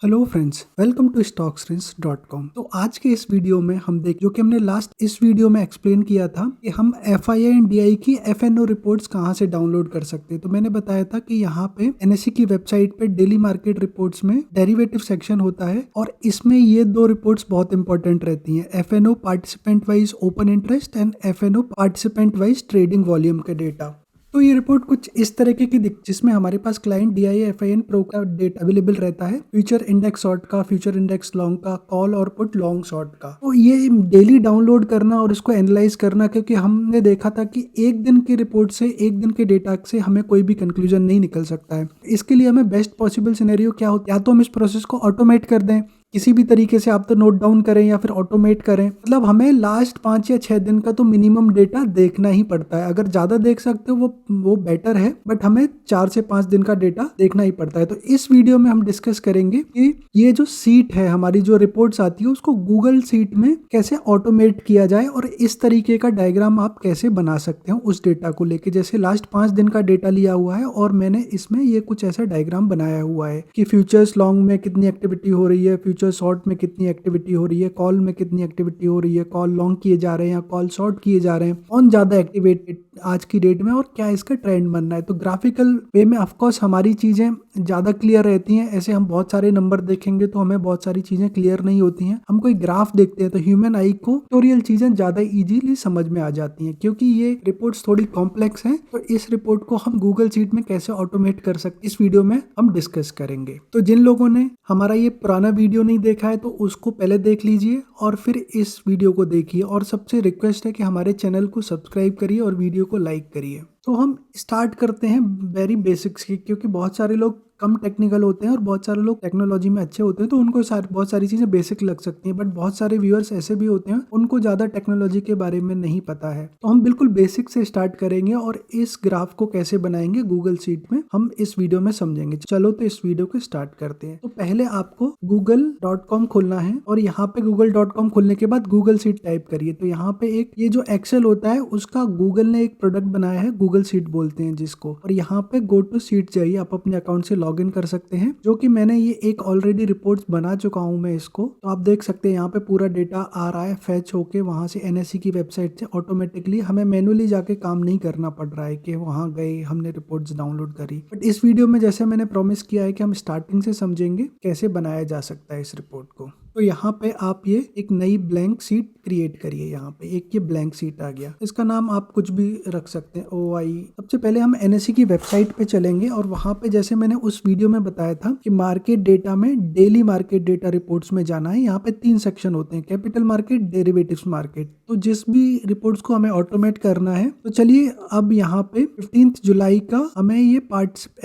Hello friends, welcome to stocksrinse.com। तो आज के इस वीडियो में हम देख जो कि हमने लास्ट इस वीडियो में एक्सप्लेन किया था कि हम FII एंड DI की FNO रिपोर्ट्स कहाँ से डाउनलोड कर सकते हैं। तो मैंने बताया था कि यहाँ पे NSE की वेबसाइट पे डेली मार्केट रिपोर्ट्स में डेरिवेटिव सेक्शन होता है और इसमें ये दो रिपोर्ट्स बहुत इंपॉर्टेंट रहती हैं, FNO participant wise open interest and FNO participant wise trading volume के डेटा। तो ये रिपोर्ट कुछ इस तरीके की जिसमें हमारे पास क्लाइंट DI FIN प्रो का डेटा अवेलेबल रहता है, फ्यूचर इंडेक्स शॉर्ट का, फ्यूचर इंडेक्स लॉन्ग का, कॉल और पुट लॉन्ग शॉर्ट का। तो ये डेली डाउनलोड करना और इसको एनालाइज करना, क्योंकि हमने देखा था कि एक दिन की रिपोर्ट से, एक दिन के डेटा से हमें कोई भी कंक्लूजन नहीं निकल सकता है। इसके लिए हमें बेस्ट पॉसिबल सिनेरियो क्या होता है, या तो हम इस प्रोसेस को ऑटोमेट कर दें किसी भी तरीके से, आप तो नोट डाउन करें या फिर ऑटोमेट करें। मतलब हमें लास्ट 5 या 6 दिन का तो मिनिमम डेटा देखना ही पड़ता है। अगर ज्यादा देख सकते हो वो बेटर है, बट हमें 4 से 5 दिन का डेटा देखना ही पड़ता है। तो इस वीडियो में हम डिस्कस करेंगे कि ये जो सीट है, हमारी जो रिपोर्ट्स आती है, उसको गूगल सीट में कैसे ऑटोमेट किया जाए और इस तरीके का डायग्राम आप कैसे बना सकते हो उस डेटा को लेके। जैसे लास्ट 5 दिन का डेटा लिया हुआ है और मैंने इसमें ये कुछ ऐसा डायग्राम बनाया हुआ है कि फ्यूचर्स लॉन्ग में कितनी एक्टिविटी हो रही है, फ्यूचर शॉर्ट में कितनी एक्टिविटी हो रही है, कॉल में कितनी एक्टिविटी हो रही है, कॉल लॉन्ग किए जा रहे हैं या कॉल शॉर्ट किए जा रहे हैं, कौन ज्यादा एक्टिवेटेड आज की डेट में और क्या इसका ट्रेंड बनना है। तो ग्राफिकल वे में ऑफकोर्स हमारी चीजें ज्यादा क्लियर रहती हैं। ऐसे हम बहुत सारे नंबर देखेंगे तो हमें बहुत सारी चीजें क्लियर नहीं होती हैं। हम कोई ग्राफ देखते हैं तो ह्यूमन आई को पिक्टोरियल चीजें ज्यादा इजीली समझ में आ जाती हैं। क्योंकि ये रिपोर्ट्स थोड़ी कॉम्प्लेक्स हैं, तो इस रिपोर्ट को हम गूगल शीट में कैसे ऑटोमेट कर सकते इस वीडियो में हम डिस्कस करेंगे। तो जिन लोगों ने हमारा ये पुराना वीडियो नहीं देखा है तो उसको पहले देख लीजिए और फिर इस वीडियो को देखिए। और सबसे रिक्वेस्ट है कि हमारे चैनल को सब्सक्राइब करिए और वीडियो को लाइक करिए। तो हम स्टार्ट करते हैं वेरी बेसिक्स की, क्योंकि बहुत सारे लोग कम टेक्निकल होते हैं और बहुत सारे लोग टेक्नोलॉजी में अच्छे होते हैं, तो उनको बहुत सारी चीजें बेसिक लग सकती हैं। बट बहुत सारे व्यूअर्स ऐसे भी होते हैं उनको ज्यादा टेक्नोलॉजी के बारे में नहीं पता है। तो हम बिल्कुल बेसिक से स्टार्ट करेंगे और इस ग्राफ को कैसे बनाएंगे गूगल शीट में हम इस वीडियो में समझेंगे। चलो तो इस वीडियो को स्टार्ट करते हैं। तो पहले आपको google.com खोलना है और यहाँ पे google.com खोलने के बाद गूगल शीट टाइप करिए। तो यहाँ पे एक ये जो एक्सेल होता है उसका गूगल ने एक प्रोडक्ट बनाया है, गूगल शीट बोलते हैं जिसको। और यहाँ पे गो टू शीट जाइए, आप अपने अकाउंट से लॉगिन कर सकते हैं, जो कि मैंने ये एक ऑलरेडी रिपोर्ट्स बना चुका हूँ मैं इसको। तो आप देख सकते हैं यहाँ पे पूरा डेटा आ रहा है फैच होके वहां से NSE की वेबसाइट से ऑटोमेटिकली। हमें मैनुअली जाके काम नहीं करना पड़ रहा है कि वहां गए हमने रिपोर्ट्स डाउनलोड करी। बट इस वीडियो में जैसे मैंने प्रॉमिस किया है कि हम स्टार्टिंग से समझेंगे कैसे बनाया जा सकता है इस रिपोर्ट को। तो यहाँ पे आप ये एक नई ब्लैंक सीट क्रिएट करिए। यहाँ पे एक ये ब्लैंक सीट आ गया, इसका नाम आप कुछ भी रख सकते हैं, OI। सबसे पहले हम NSE की वेबसाइट पे चलेंगे और वहां पे जैसे मैंने उस वीडियो में बताया था कि मार्केट डेटा में डेली मार्केट डेटा रिपोर्ट्स में जाना है। यहाँ पे 3 सेक्शन होते हैं, कैपिटल मार्केट, डेरिवेटिव्स मार्केट। तो जिस भी रिपोर्ट्स को हमें ऑटोमेट करना है, तो चलिए अब यहाँ पे 15 जुलाई का हमें ये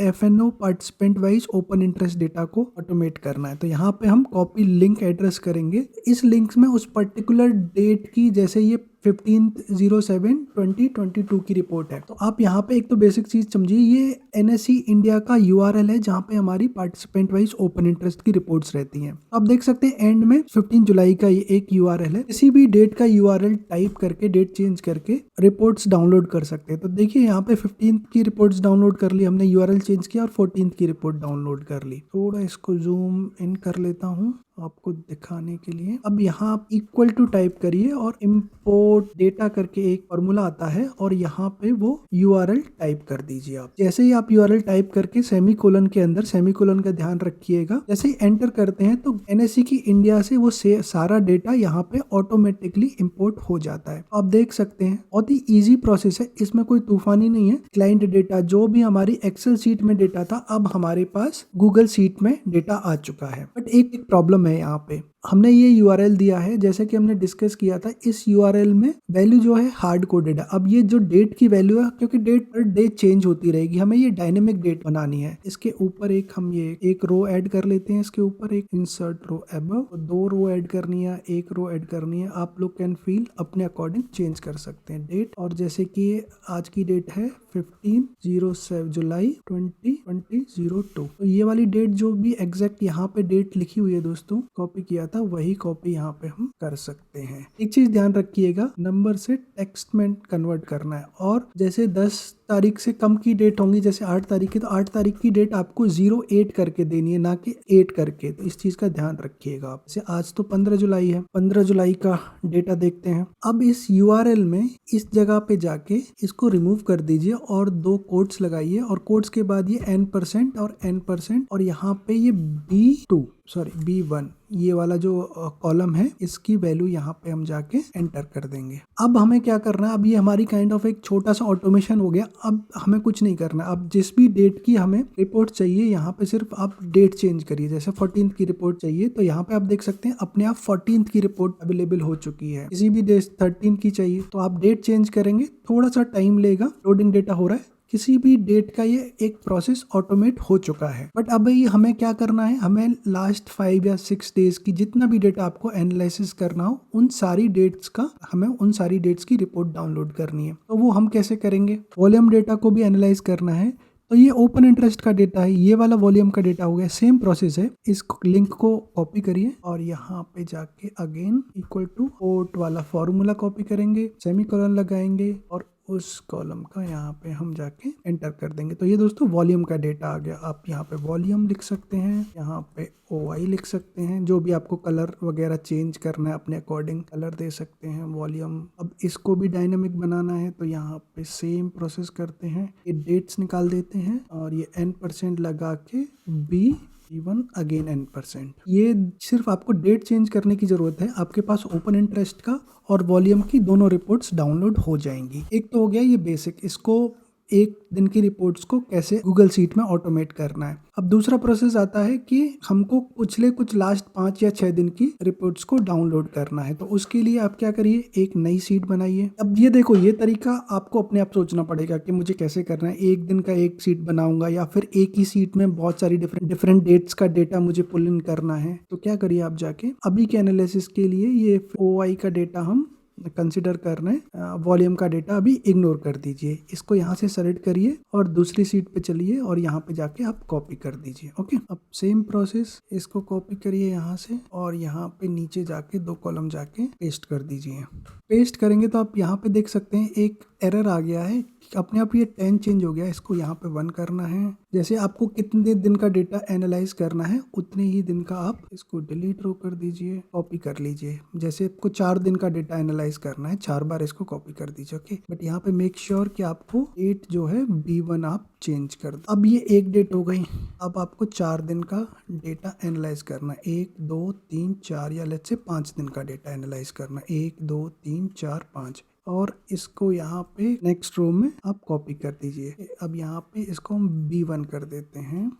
FNO participant wise open interest data को ऑटोमेट करना है। तो यहाँ पे हम कॉपी लिंक एड्रेस करेंगे। इस लिंक में उस पर्टिकुलर डेट की, जैसे ये 15/07/2022 की रिपोर्ट है। तो आप यहाँ पे एक तो बेसिक चीज समझिए, ये NSE इंडिया का URL है जहाँ पे हमारी पार्टिसिपेंट वाइज ओपन इंटरेस्ट की रिपोर्ट्स रहती हैं। आप देख सकते हैं एंड में 15 जुलाई का ये एक URL है। किसी भी डेट का URL टाइप करके, डेट चेंज करके रिपोर्ट्स डाउनलोड कर सकते हैं। तो देखिए यहाँ पे 15 की रिपोर्ट्स डाउनलोड कर ली हमने, URL चेंज किया और 14 की रिपोर्ट डाउनलोड कर ली। थोड़ा इसको जूम इन कर लेता हूँ आपको दिखाने के लिए। अब यहाँ आप इक्वल टू टाइप करिए और इम्पोर्ट डेटा करके एक फॉर्मूला आता है और यहाँ पे वो URL टाइप कर दीजिए। आप जैसे ही आप URL टाइप करके सेमीकोलन के अंदर, सेमीकोलन का ध्यान रखिएगा, जैसे ही एंटर करते हैं तो NSE की इंडिया से वो सारा डेटा यहाँ पे ऑटोमेटिकली इम्पोर्ट हो जाता है। आप देख सकते हैं बहुत ही ईजी प्रोसेस है, इसमें कोई तूफानी नहीं है। क्लाइंट डेटा जो भी हमारी एक्सेल शीट में डेटा था, अब हमारे पास गूगल शीट में डेटा आ चुका है। बट एक प्रॉब्लम है, यहाँ पे हमने ये URL दिया है, जैसे कि हमने डिस्कस किया था, इस URL में वैल्यू जो है हार्ड कोडेड है। अब ये जो डेट की वैल्यू है, क्योंकि डेट पर डे चेंज होती रहेगी, हमें ये डायनेमिक डेट बनानी है। इसके ऊपर एक हम ये एक रो ऐड कर लेते हैं, इसके ऊपर एक इंसर्ट रो अबव, 2 रो ऐड करनी है, 1 रो ऐड करनी है। आप लोग कैन फील अपने अकॉर्डिंग चेंज कर सकते हैं डेट। और जैसे कि आज की डेट है 15/07 जुलाई 2022। तो ये वाली डेट जो भी एग्जैक्ट यहाँ पे डेट लिखी हुई है दोस्तों, कॉपी किया था वही कॉपी यहाँ पे हम कर सकते हैं। एक चीज ध्यान रखिएगा, नंबर से टेक्स्ट में कन्वर्ट करना है, और जैसे 10 तारीख से कम की डेट होंगी, जैसे 8 तारीख की, तो 8 तारीख की डेट आपको 08 करके देनी है, ना कि 8 करके। तो इस चीज का ध्यान रखिएगा आप। जैसे आज तो 15 जुलाई है, 15 जुलाई का डेटा देखते हैं। अब इस URL में इस जगह पे जाके इसको रिमूव कर दीजिए और 2 कोट्स लगाइए, और कोट्स के बाद ये n% और n%, और यहाँ पे ये B1 ये वाला जो कॉलम है, इसकी वैल्यू यहाँ पे हम जाके एंटर कर देंगे। अब हमें क्या करना है, अब ये हमारी काइंड ऑफ एक छोटा सा ऑटोमेशन हो गया। अब हमें कुछ नहीं करना। अब जिस भी डेट की हमें रिपोर्ट चाहिए, यहाँ पे सिर्फ आप डेट चेंज करिए। जैसे 14th की रिपोर्ट चाहिए, तो यहाँ पे आप देख सकते हैं अपने आप 14th की रिपोर्ट अवेलेबल हो चुकी है। किसी भी डेट 13 की चाहिए तो आप डेट चेंज करेंगे, थोड़ा सा टाइम लेगा, लोडिंग डेटा हो रहा है। किसी भी डेट का ये एक प्रोसेस ऑटोमेट हो चुका है। बट अब ये हमें क्या करना है, हमें लास्ट 5 या 6 डेज की जितना भी डेटा आपको एनालिसिस करना हो, उन सारी डेट्स की रिपोर्ट डाउनलोड करनी है। तो वो हम कैसे करेंगे, वॉल्यूम डेटा को भी एनालाइज करना है। तो ये ओपन इंटरेस्ट का डेटा है, ये वाला वॉल्यूम का डेटा हो गया। सेम प्रोसेस है, इस लिंक को कॉपी करिए और यहाँ पे जाके अगेन इक्वल टू पोर्ट वाला फॉर्मूला कॉपी करेंगे, सेमीकोलन लगाएंगे और उस कॉलम का यहाँ पे हम जाके एंटर कर देंगे। तो ये दोस्तों वॉल्यूम का डेटा आ गया। आप यहाँ पे वॉल्यूम लिख सकते हैं, यहाँ पे OI लिख सकते हैं, जो भी आपको कलर वगैरह चेंज करना है अपने अकॉर्डिंग कलर दे सकते हैं वॉल्यूम। अब इसको भी डायनेमिक बनाना है, तो यहाँ पे सेम प्रोसेस करते हैं, ये डेट्स निकाल देते हैं और ये n% लगा के B1 अगेन n%। ये सिर्फ आपको डेट चेंज करने की जरूरत है, आपके पास ओपन इंटरेस्ट का और वॉल्यूम की दोनों रिपोर्ट्स डाउनलोड हो जाएंगी। एक तो हो गया ये बेसिक, इसको एक दिन की रिपोर्ट्स को कैसे गूगल शीट में ऑटोमेट करना है। अब दूसरा प्रोसेस आता है कि हमको पिछले कुछ लास्ट 5 या 6 दिन की रिपोर्ट्स को डाउनलोड करना है। तो उसके लिए आप क्या करिए, एक नई शीट बनाइए। अब ये देखो, ये तरीका आपको अपने आप सोचना पड़ेगा कि मुझे कैसे करना है। एक दिन का एक शीट बनाऊंगा या फिर एक ही शीट में बहुत सारी डिफरेंट डेट्स का डेटा मुझे पुल इन करना है। तो क्या करिए, आप जाके अभी के एनालिसिस के लिए ये OI का डेटा हम कंसिडर कर रहे हैं, वॉल्यूम का डेटा अभी इग्नोर कर दीजिए। इसको यहाँ से सेलेक्ट करिए और दूसरी सीट पे चलिए और यहाँ पे जाके आप कॉपी कर दीजिए। ओके, अब सेम प्रोसेस, इसको कॉपी करिए यहाँ से और यहाँ पे नीचे जाके 2 कॉलम जाके पेस्ट कर दीजिए। पेस्ट करेंगे तो आप यहाँ पे देख सकते हैं एक एरर आ गया है, अपने आप ये 10 चेंज हो गया। इसको यहाँ पे 1 करना है। जैसे आपको कितने दिन का डेटा एनालाइज करना है, उतने ही दिन का आप इसको डिलीट रो कर दीजिए, कॉपी कर लीजिए। जैसे आपको 4 दिन का डेटा एनालाइज करना है, 4 बार इसको कॉपी कर दीजिए। ओके, बट यहाँ पे मेक श्योर कि आपको डेट जो है B1 आप चेंज कर दो। अब ये एक डेट हो गई, अब आपको 4 दिन का डेटा एनालाइज करना है। 1 2 3 4 या लेट्स से 5 दिन का डेटा एनालाइज करना है। 1 2 3 4 5 और इसको यहाँ पे नेक्स्ट रो में आप कॉपी कर दीजिए। अब यहाँ पे इसको हम B1 कर देते हैं।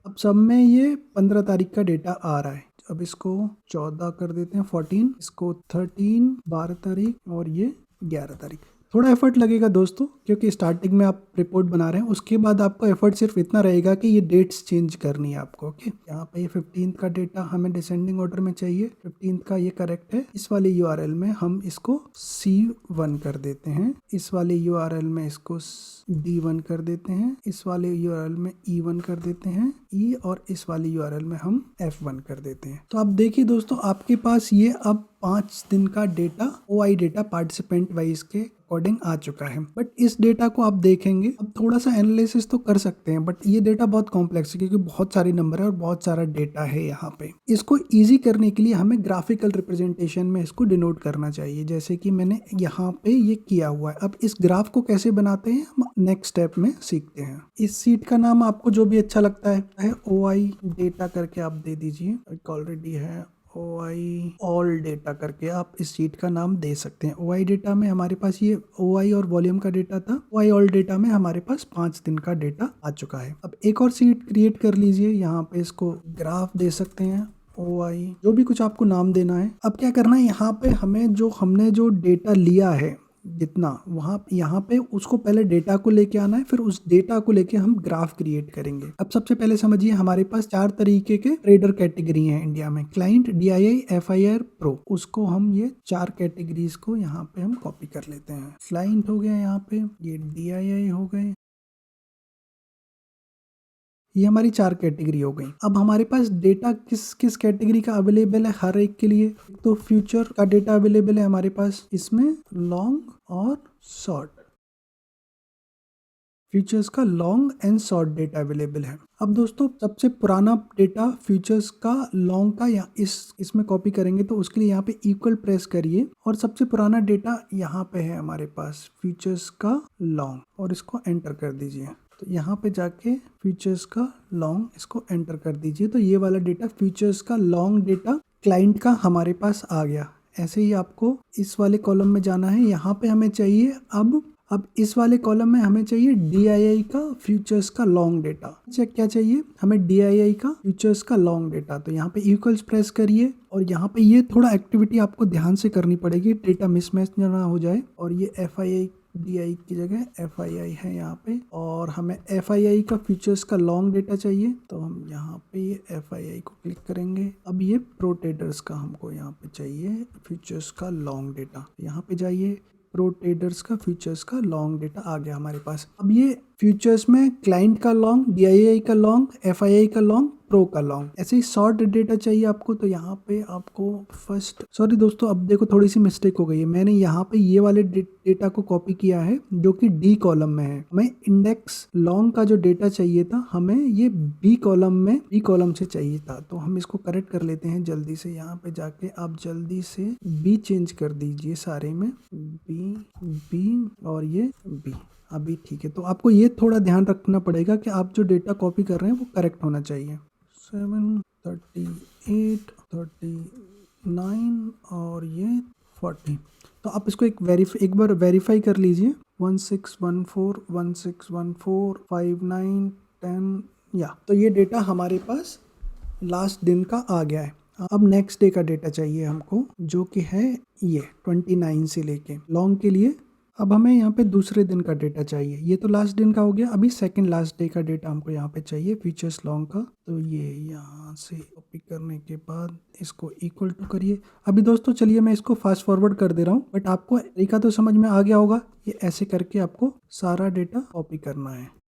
अब सब में ये 15 तारीख का डेटा आ रहा है। अब इसको 14 कर देते हैं, 14, इसको 13, 12 तारीख और ये 11 तारीख। थोड़ा एफर्ट लगेगा दोस्तों, क्योंकि स्टार्टिंग में आप रिपोर्ट बना रहे हैं। उसके बाद आपको एफर्ट सिर्फ इतना रहेगा कि ये डेट्स चेंज करनी है आपको। ओके, यहाँ पे 15 का डेटा हमें डिसेंडिंग ऑर्डर में चाहिए, 15 का ये करेक्ट है। इस वाले URL में हम इसको C1 कर देते हैं, इस वाले URL में इसको D1 कर देते हैं, इस वाले URL में E1 कर देते हैं E, और इस वाले URL में हम F1 कर देते हैं। तो अब देखिए दोस्तों, आपके पास ये अब 5 दिन का data OI data participant wise के अकॉर्डिंग आ चुका है। बट इस डेटा को आप देखेंगे, अब थोड़ा सा एनालिसिस तो कर सकते हैं, बट ये डेटा बहुत कॉम्प्लेक्स है क्योंकि बहुत सारे नंबर है और बहुत सारा डेटा है यहाँ पे। इसको इजी करने के लिए हमें ग्राफिकल रिप्रेजेंटेशन में इसको डिनोट करना चाहिए, जैसे कि मैंने यहाँ पे ये किया हुआ है। अब इस ग्राफ को कैसे बनाते हैं हम नेक्स्ट स्टेप में सीखते हैं। इस सीट का नाम आपको जो भी अच्छा लगता है OI डेटा करके आप दे दीजिए, ऑलरेडी है OI ऑल डेटा करके आप इस शीट का नाम दे सकते हैं। OI डेटा में हमारे पास ये OI और वॉल्यूम का डेटा था। OI ऑल डेटा में हमारे पास 5 दिन का डेटा आ चुका है। अब एक और शीट क्रिएट कर लीजिए, यहाँ पे इसको ग्राफ दे सकते हैं, OI जो भी कुछ आपको नाम देना है। अब क्या करना है, यहाँ पे हमने जो डेटा लिया है जितना, वहाँ यहाँ पे उसको पहले डेटा को लेके आना है, फिर उस डेटा को लेके हम ग्राफ क्रिएट करेंगे। अब सबसे पहले समझिए, हमारे पास 4 तरीके के ट्रेडर कैटेगरी हैं इंडिया में, क्लाइंट, DII, FIR, प्रो। उसको हम ये 4 कैटेगरीज को यहाँ पे हम कॉपी कर लेते हैं। क्लाइंट हो गया, यहाँ पे ये DII हो गए, ये हमारी 4 कैटेगरी हो गई। अब हमारे पास डेटा किस किस कैटेगरी का अवेलेबल है हर एक के लिए। तो फ्यूचर का डेटा अवेलेबल है हमारे पास, इसमें लॉन्ग और शॉर्ट, फ्यूचर्स का long and short data available है। अब दोस्तों सबसे पुराना डेटा फ्यूचर्स का लॉन्ग का या इसमें कॉपी करेंगे तो उसके लिए यहाँ पे इक्वल प्रेस करिए और सबसे पुराना डेटा यहाँ पे है हमारे पास फ्यूचर्स का लॉन्ग, और इसको एंटर कर दीजिए। तो यहाँ पे जाके फ्यूचर्स का लॉन्ग इसको एंटर कर दीजिए। तो ये वाला डेटा फ्यूचर्स का लॉन्ग डेटा क्लाइंट का हमारे पास आ गया। ऐसे ही आपको इस वाले कॉलम में जाना है। यहाँ पे हमें चाहिए अब इस वाले कॉलम में हमें चाहिए DII का फ्यूचर्स का लॉन्ग डेटा। क्या चाहिए हमें? DII का फ्यूचर्स का लॉन्ग डेटा। तो यहाँ पे इक्वल्स प्रेस करिए और यहाँ पे ये थोड़ा एक्टिविटी आपको ध्यान से करनी पड़ेगी, डेटा मिसमैच ना हो जाए। और ये FII DI की जगह FII है यहाँ पे, और हमें FII का फ्यूचर्स का लॉन्ग डेटा चाहिए। तो हम यहाँ पे ये FII को क्लिक करेंगे। अब ये प्रोट्रेडर्स का हमको यहाँ पे चाहिए फ्यूचर्स का लॉन्ग डेटा। यहाँ पे जाइए, प्रोट्रेडर्स का फ्यूचर्स का लॉन्ग डेटा आ गया हमारे पास। अब ये फ्यूचर्स में क्लाइंट का लॉन्ग, DII का लॉन्ग, FII का लॉन्ग, प्रो का लॉन्ग। ऐसे ही शॉर्ट डेटा चाहिए आपको। तो यहाँ पे आपको फर्स्ट, सॉरी दोस्तों, अब देखो थोड़ी सी मिस्टेक हो गई है। मैंने यहाँ पे ये वाले डेटा को कॉपी किया है जो कि D कॉलम में है। हमें इंडेक्स लॉन्ग का जो डेटा चाहिए था हमें ये B कॉलम से चाहिए था। तो हम इसको करेक्ट कर लेते हैं जल्दी से। यहाँ पे जाके आप जल्दी से B चेंज कर दीजिए सारे में, B और ये B। अभी ठीक है। तो आपको ये थोड़ा ध्यान रखना पड़ेगा कि आप जो डेटा कॉपी कर रहे हैं वो करेक्ट होना चाहिए। 738 39 और ये 40। तो आप इसको एक बार वेरीफाई कर लीजिए। 1614 1614 59 10 या। तो ये डेटा हमारे पास लास्ट दिन का आ गया है। अब नेक्स्ट डे का डेटा चाहिए हमको, जो कि है ये 29 से लेके लॉन्ग के लिए। अब हमें यहाँ पे दूसरे दिन का डेटा चाहिए। ये तो लास्ट दिन का हो गया, अभी सेकंड लास्ट डे का डेटा हमको यहाँ पे चाहिए फीचर्स लॉन्ग का। तो ये यहाँ से कॉपी करने के बाद इसको इक्वल टू करिए। अभी दोस्तों चलिए मैं इसको फास्ट फॉरवर्ड कर दे रहा हूँ, बट आपको तरीका तो समझ में आ गया होगा। ये ऐसे करके आपको सारा डेटा कॉपी करना है।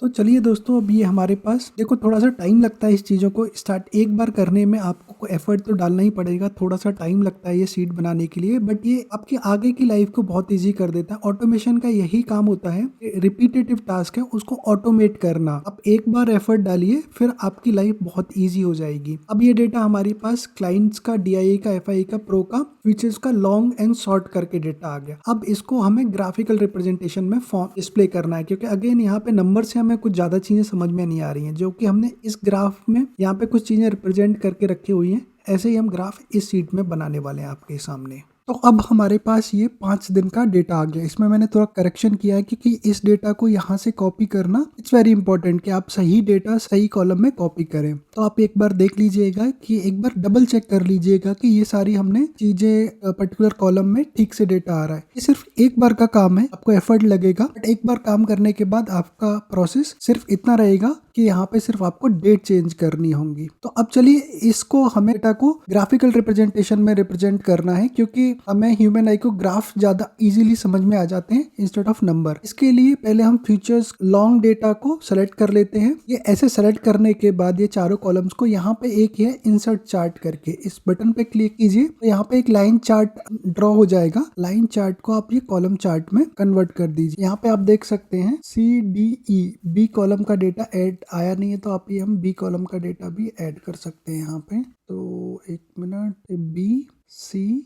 तो चलिए दोस्तों, अब ये हमारे पास देखो थोड़ा सा टाइम लगता है इस चीज़ों को स्टार्ट एक बार करने में। आपको एफर्ट तो डालना ही पड़ेगा, थोड़ा सा टाइम लगता है ये शीट बनाने के लिए, बट ये आपकी आगे की लाइफ को बहुत इजी कर देता है। ऑटोमेशन का यही काम होता है, रिपीटेटिव टास्क है उसको ऑटोमेट करना। आप एक बार एफर्ट डालिए, फिर आपकी लाइफ बहुत ईजी हो जाएगी। अब ये डेटा हमारे पास क्लाइंट्स का, DII का, FII का, प्रो का, फीचर्स का लॉन्ग एंड शॉर्ट करके डेटा आ गया। अब इसको हमें ग्राफिकल रिप्रेजेंटेशन में फॉर्म डिस्प्ले करना है, क्योंकि अगेन यहाँ पे नंबर से हमें कुछ ज्यादा चीजें समझ में नहीं आ रही हैं, जो कि हमने इस ग्राफ में यहाँ पे कुछ चीजें रिप्रेजेंट करके रखी हुई हैं। ऐसे ही हम ग्राफ इस शीट में बनाने वाले हैं आपके सामने। तो अब हमारे पास ये 5 दिन का डेटा आ गया। इसमें मैंने थोड़ा करेक्शन किया है, क्योंकि इस डेटा को यहाँ से कॉपी करना इट्स वेरी इंपॉर्टेंट कि आप सही डेटा सही कॉलम में कॉपी करें। तो आप एक बार देख लीजिएगा कि एक बार डबल चेक कर लीजिएगा कि ये सारी हमने चीजें पर्टिकुलर कॉलम में ठीक से डेटा आ रहा है। ये सिर्फ एक बार का काम है, आपको एफर्ट लगेगा, बट एक बार काम करने के बाद आपका प्रोसेस सिर्फ इतना रहेगा कि यहाँ पे सिर्फ आपको डेट चेंज करनी होंगी। तो अब चलिए इसको हमें डेटा को ग्राफिकल रिप्रेजेंटेशन में रिप्रेजेंट करना है, क्योंकि हमें ह्यूमन आई को ग्राफ ज्यादा इजीली समझ में आ जाते हैं इंस्टेड ऑफ नंबर। इसके लिए पहले हम फीचर्स लॉन्ग डेटा को सेलेक्ट कर लेते हैं। ये ऐसे सेलेक्ट करने के बाद ये चारों कॉलम्स को यहाँ पे एक है इंसर्ट चार्ट करके इस बटन पे क्लिक कीजिए। तो यहाँ पे एक लाइन चार्ट ड्रॉ हो जाएगा। लाइन चार्ट को आप ये कॉलम चार्ट में कन्वर्ट कर दीजिए। यहाँ पे आप देख सकते हैं CDE B कॉलम का डेटा ऐड आया नहीं है, तो आप ये हम B कॉलम का डेटा भी ऐड कर सकते हैं यहाँ पे। तो एक minute, B C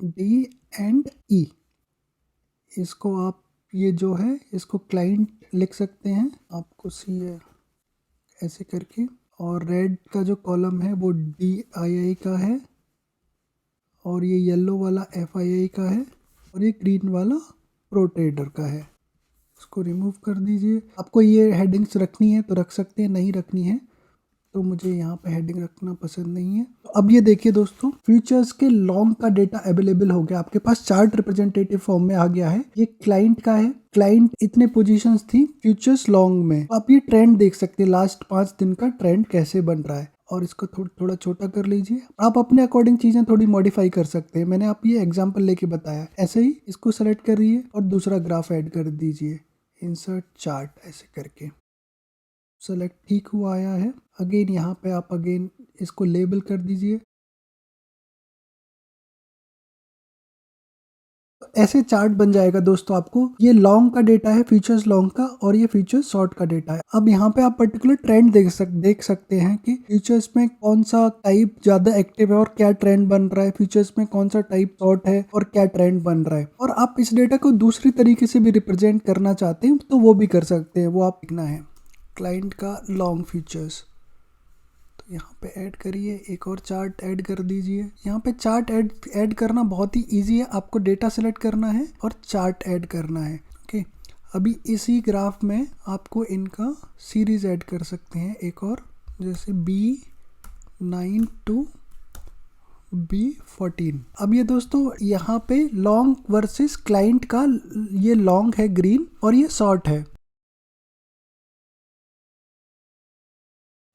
D and E, इसको आप ये जो है इसको क्लाइंट लिख सकते हैं, आपको C है ऐसे करके। और रेड का जो कॉलम है वो DII का है, और ये येलो वाला FII का है, और ये ग्रीन वाला प्रोट्रेडर का है। इसको रिमूव कर दीजिए। आपको ये हेडिंग्स रखनी है तो रख सकते हैं, नहीं रखनी है तो मुझे यहाँ पे हेडिंग रखना पसंद नहीं है। तो अब ये देखिए दोस्तों, फ्यूचर्स के लॉन्ग का डेटा अवेलेबल हो गया, आपके पास चार्ट रिप्रेजेंटेटिव फॉर्म में आ गया है। ये क्लाइंट का है, क्लाइंट इतने पोजीशंस थी फ्यूचर्स लॉन्ग में। तो आप ये ट्रेंड देख सकते हैं, लास्ट 5 दिन का ट्रेंड कैसे बन रहा है। और इसको थोड़ा छोटा कर लीजिए। आप अपने अकॉर्डिंग चीजें थोड़ी मॉडिफाई कर सकते हैं, मैंने आप ये एग्जांपल लेके बताया। ऐसे ही इसको सेलेक्ट करिए और दूसरा ग्राफ ऐड कर दीजिए, इंसर्ट चार्ट ऐसे करके। सेलेक्ट ठीक हुआ आया है। अगेन यहाँ पे आप अगेन इसको लेबल कर दीजिए। ऐसे चार्ट बन जाएगा दोस्तों। आपको ये लॉन्ग का डेटा है, फ्यूचर्स लॉन्ग का, और ये फ्यूचर्स शॉर्ट का डेटा है। अब यहाँ पे आप पर्टिकुलर ट्रेंड देख सकते हैं कि फ्यूचर्स में कौन सा टाइप ज्यादा एक्टिव है और क्या ट्रेंड बन रहा है, फ्यूचर्स में कौन सा टाइप शॉर्ट है और क्या ट्रेंड बन रहा है। और आप इस डेटा को दूसरी तरीके से भी रिप्रेजेंट करना चाहते हैं तो वो भी कर सकते हैं, वो आप लिखना है क्लाइंट का लॉन्ग फ्यूचर्स। यहाँ पे ऐड करिए, एक और चार्ट ऐड कर दीजिए। यहाँ पे चार्ट ऐड करना बहुत ही इजी है। आपको डेटा सेलेक्ट करना है और चार्ट ऐड करना है। ओके, अभी इसी ग्राफ में आपको इनका सीरीज ऐड कर सकते हैं एक और, जैसे B9 to B14। अब ये दोस्तों यहाँ पे लॉन्ग वर्सेस क्लाइंट का, ये लॉन्ग है ग्रीन और ये शॉर्ट है।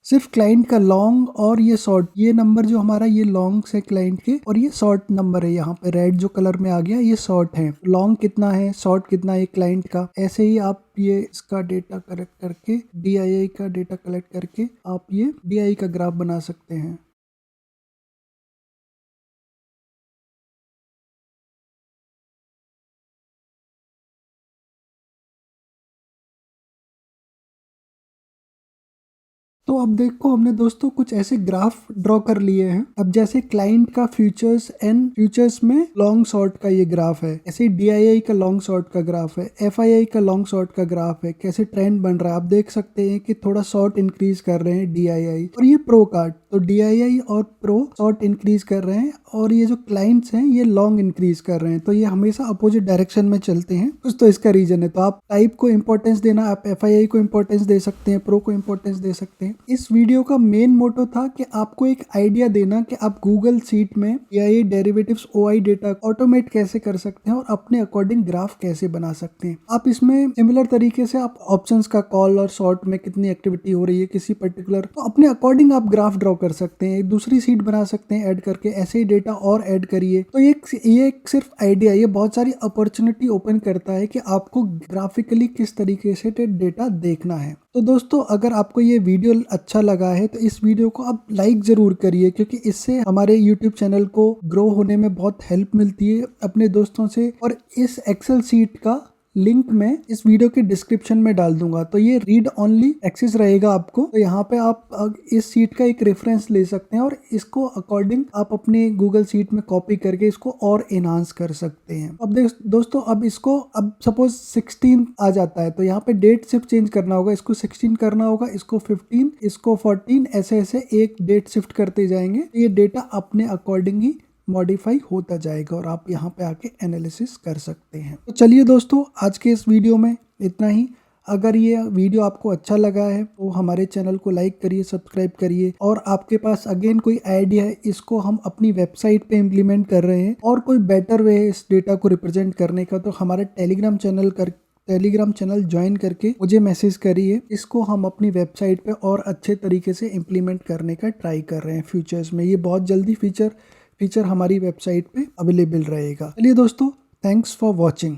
सिर्फ क्लाइंट का लॉन्ग और ये शॉर्ट, ये नंबर जो हमारा ये लॉन्ग है क्लाइंट के, और ये शॉर्ट नंबर है। यहाँ पे रेड जो कलर में आ गया ये शॉर्ट है। लॉन्ग कितना है, शॉर्ट कितना है क्लाइंट का। ऐसे ही आप ये इसका डेटा कलेक्ट करके, DII का डेटा कलेक्ट करके आप ये DII का ग्राफ बना सकते हैं। तो अब देखो हमने दोस्तों कुछ ऐसे ग्राफ ड्रॉ कर लिए हैं। अब जैसे क्लाइंट का फ्यूचर्स एंड फ्यूचर्स में लॉन्ग शॉर्ट का ये ग्राफ है, ऐसे DII का लॉन्ग शॉर्ट का ग्राफ है, FII का लॉन्ग शॉर्ट का ग्राफ है। कैसे ट्रेंड बन रहा है आप देख सकते हैं कि थोड़ा शॉर्ट इंक्रीज कर रहे हैं DII, और ये प्रो कार्ड, तो DII और प्रो शॉर्ट इंक्रीज कर रहे हैं और ये जो क्लाइंट्स हैं ये लॉन्ग इंक्रीज कर रहे हैं। तो ये हमेशा अपोजिट डायरेक्शन में चलते हैं, कुछ तो इसका रीजन है। तो आप टाइप को इंपॉर्टेंस देना, आप FII को इंपॉर्टेंस दे सकते हैं, प्रो को इंपॉर्टेंस दे सकते हैं। इस वीडियो का मेन मोटो था कि आपको एक आइडिया देना कि आप गूगल शीट में DII derivatives OI data automate कैसे कर सकते हैं और अपने अकॉर्डिंग ग्राफ कैसे बना सकते हैं। आप इसमें सिमिलर तरीके से आप ऑप्शंस का कॉल और शॉर्ट में कितनी एक्टिविटी हो रही है किसी पर्टिकुलर, तो अपने अकॉर्डिंग आप ग्राफ ड्रॉ कर सकते हैं। एक दूसरी शीट बना सकते हैं ऐड करके, ऐसे ही डेटा और ऐड करिए। तो ये एक सिर्फ आइडिया, ये बहुत सारी अपॉर्चुनिटी ओपन करता है कि आपको ग्राफिकली किस तरीके से डेटा देखना है। तो दोस्तों अगर आपको ये वीडियो अच्छा लगा है तो इस वीडियो को आप लाइक जरूर करिए, क्योंकि इससे हमारे YouTube चैनल को ग्रो होने में बहुत हेल्प मिलती है अपने दोस्तों से। और इस एक्सेल शीट का लिंक मैं इस वीडियो के डिस्क्रिप्शन में डाल दूंगा, तो ये रीड ओनली एक्सेस रहेगा आपको। तो यहाँ पे आप इस सीट का एक रेफरेंस ले सकते हैं और इसको अकॉर्डिंग आप अपने गूगल सीट में कॉपी करके इसको और एनहांस कर सकते हैं। अब दोस्तों अब इसको, अब सपोज 16 आ जाता है तो यहाँ पे डेट शिफ्ट चेंज करना होगा, इसको 16 करना होगा, इसको 15, इसको 14, ऐसे ऐसे एक डेट शिफ्ट करते जाएंगे। ये डेटा अपने अकॉर्डिंग ही मॉडिफाई होता जाएगा और आप यहाँ पे आके एनालिसिस कर सकते हैं। तो चलिए दोस्तों आज के इस वीडियो में इतना ही। अगर ये वीडियो आपको अच्छा लगा है तो हमारे चैनल को लाइक करिए, सब्सक्राइब करिए। और आपके पास अगेन कोई आइडिया है, इसको हम अपनी वेबसाइट पे इम्प्लीमेंट कर रहे हैं और कोई बेटर वे है इस डेटा को रिप्रेजेंट करने का, तो हमारा टेलीग्राम चैनल ज्वाइन करके मुझे मैसेज करिए। इसको हम अपनी वेबसाइट पे और अच्छे तरीके से इम्प्लीमेंट करने का ट्राई कर रहे हैं फ्यूचर्स में। ये बहुत जल्दी फीचर हमारी वेबसाइट पे अवेलेबल रहेगा। चलिए दोस्तों, थैंक्स फॉर वॉचिंग।